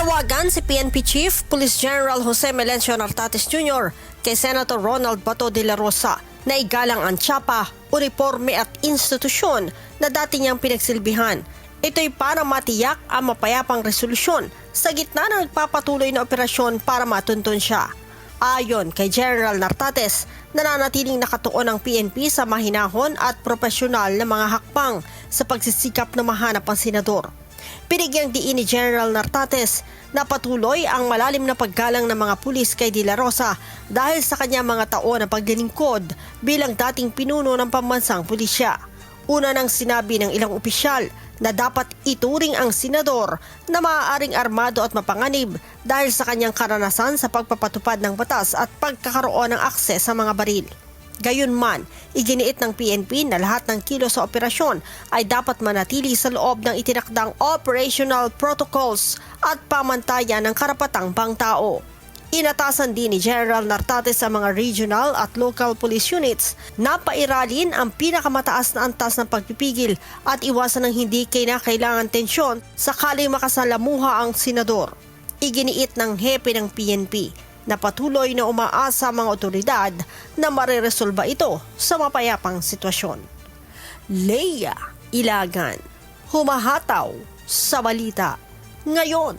Nanawagan si PNP Chief Police General Jose Melencio Nartates Jr. kay Senator Ronald Bato de la Rosa na igalang ang tsapa, uniforme at institusyon na dati niyang pinagsilbihan. Ito'y para matiyak ang mapayapang resolusyon sa gitna ng nagpapatuloy na operasyon para matuntun siya. Ayon kay General Nartates, nananatiling nakatuon ang PNP sa mahinahon at profesional na mga hakbang sa pagsisikap na mahanap ang senador. Binigyang diin ni General Nartates na patuloy ang malalim na paggalang ng mga pulis kay De La Rosa dahil sa kanyang mga taon na paglilingkod bilang dating pinuno ng pambansang pulisya. Una nang sinabi ng ilang opisyal na dapat ituring ang senador na maaaring armado at mapanganib dahil sa kanyang karanasan sa pagpapatupad ng batas at pagkakaroon ng akses sa mga baril. Gayunman, iginiit ng PNP na lahat ng kilos sa operasyon ay dapat manatili sa loob ng itinakdang operational protocols at pamantayan ng karapatang pangtao. Inatasan din ni General Nartates sa mga regional at local police units na pairalin ang pinakamataas na antas ng pagpipigil at iwasan ng hindi kinakailangan tensyon sakali makasalamuha ang senador. Iginiit ng hepe ng PNP na patuloy na umaasa mga otoridad na mareresolba ito sa mapayapang sitwasyon. Leia Ilagan, humahataw sa balita ngayon.